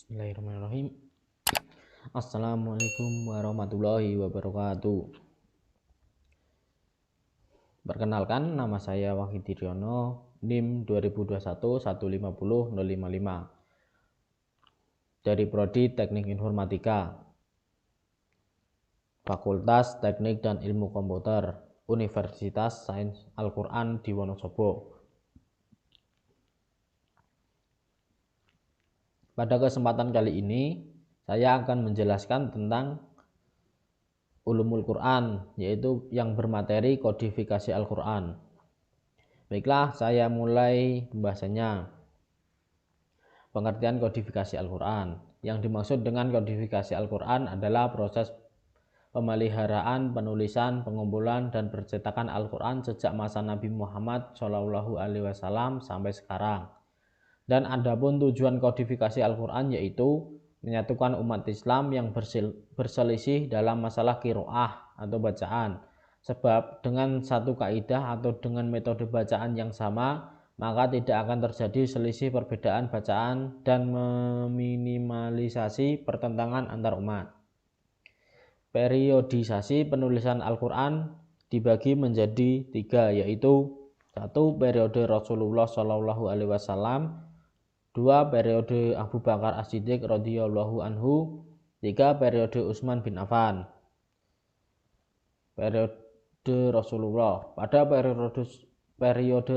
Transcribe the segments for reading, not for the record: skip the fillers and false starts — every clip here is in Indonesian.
Bismillahirrahmanirrahim. Assalamualaikum warahmatullahi wabarakatuh. Perkenalkan, nama saya Wahid Diryono, NIM 2021-150-055 dari Prodi Teknik Informatika, Fakultas Teknik dan Ilmu Komputer, Universitas Sains Al-Quran di Wonosobo. Pada kesempatan kali ini, saya akan menjelaskan tentang ulumul Quran, yaitu yang bermateri kodifikasi Al-Quran. Baiklah, saya mulai pembahasannya. Pengertian kodifikasi Al-Quran. Yang dimaksud dengan kodifikasi Al-Quran adalah proses pemeliharaan, penulisan, pengumpulan, dan percetakan Al-Quran sejak masa Nabi Muhammad SAW sampai sekarang. Dan adapun tujuan kodifikasi Al-Quran yaitu menyatukan umat Islam yang berselisih dalam masalah qiraah atau bacaan. Sebab dengan satu kaidah atau dengan metode bacaan yang sama, maka tidak akan terjadi selisih perbedaan bacaan dan meminimalisasi pertentangan antar umat. Periodisasi penulisan Al-Quran dibagi menjadi 3, yaitu 1. Periode Rasulullah SAW, 2. Periode Abu Bakar As-Siddiq radhiyallahu anhu, 3. Periode Utsman bin Affan. Periode Rasulullah. Pada periode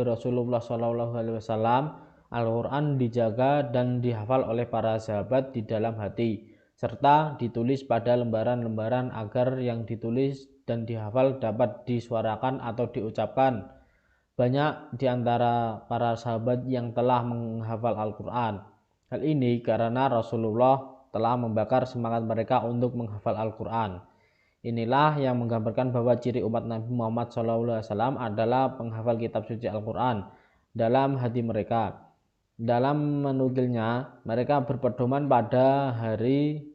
Rasulullah SAW, Al-Quran dijaga dan dihafal oleh para sahabat di dalam hati, serta ditulis pada lembaran-lembaran agar yang ditulis dan dihafal dapat disuarakan atau diucapkan. Banyak di antara para sahabat yang telah menghafal Al-Quran. Hal ini karena Rasulullah telah membakar semangat mereka untuk menghafal Al-Quran. Inilah yang menggambarkan bahwa ciri umat Nabi Muhammad SAW adalah penghafal kitab suci Al-Quran dalam hati mereka. Dalam menukilnya, mereka berpedoman pada hati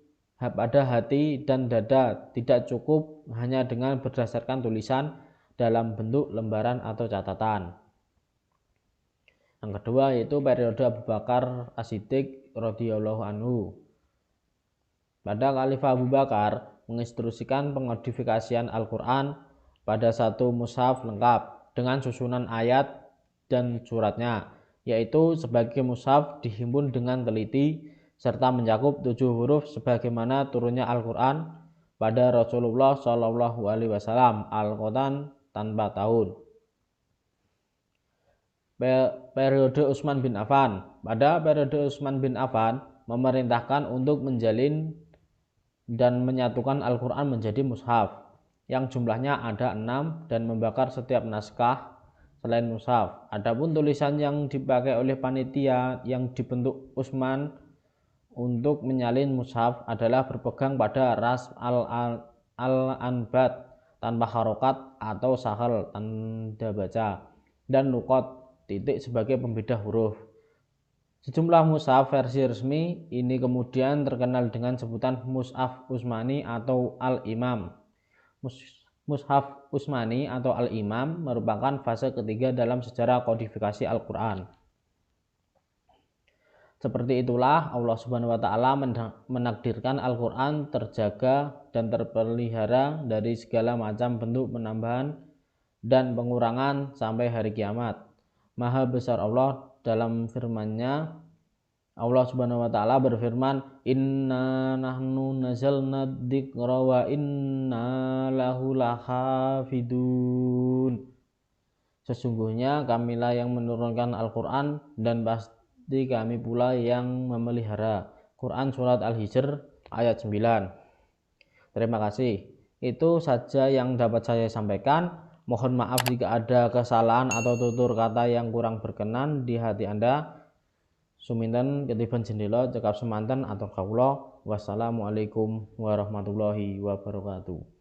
dan dada, tidak cukup hanya dengan berdasarkan tulisan dalam bentuk lembaran atau catatan. Yang kedua yaitu periode Abu Bakar As-Siddiq radhiyallahu anhu. Pada Khalifah Abu Bakar menginstruksikan pengodifikasian Al-Quran pada satu mushaf lengkap dengan susunan ayat dan suratnya, yaitu sebagai mushaf dihimpun dengan teliti serta mencakup 7 huruf sebagaimana turunnya Al-Quran pada Rasulullah SAW Al-Quran tanpa tahun. Periode Utsman bin Affan. Pada periode Utsman bin Affan memerintahkan untuk menjalin dan menyatukan Al-Quran menjadi mushaf yang jumlahnya ada 6 dan membakar setiap naskah selain mushaf. Adapun tulisan yang dipakai oleh panitia yang dibentuk Utsman untuk menyalin mushaf adalah berpegang pada ras al-anbat tanpa harokat atau sahal tanda baca dan nukot titik sebagai pembeda huruf. Sejumlah mushaf versi resmi ini kemudian terkenal dengan sebutan Mushaf Utsmani atau Al-Imam. Mushaf Utsmani atau Al-Imam merupakan fase ketiga dalam sejarah kodifikasi Al-Quran. Seperti itulah Allah Subhanahu wa Ta'ala menakdirkan Al-Quran terjaga dan terpelihara dari segala macam bentuk penambahan dan pengurangan sampai hari kiamat. Maha besar Allah dalam firman-Nya. Allah Subhanahu wa Ta'ala berfirman, "Inna nahnu nazzalna dzikra wa inna lahu lahafidun." Sesungguhnya kamilah yang menurunkan Al-Quran dan pasti kami pula yang memelihara. Quran Surat Al-Hijr ayat 9. Terima kasih. Itu saja yang dapat saya sampaikan. Mohon maaf jika ada kesalahan atau tutur kata yang kurang berkenan di hati Anda. Suminten ketiban jendela cekap semanten atau kawula. Wassalamualaikum warahmatullahi wabarakatuh.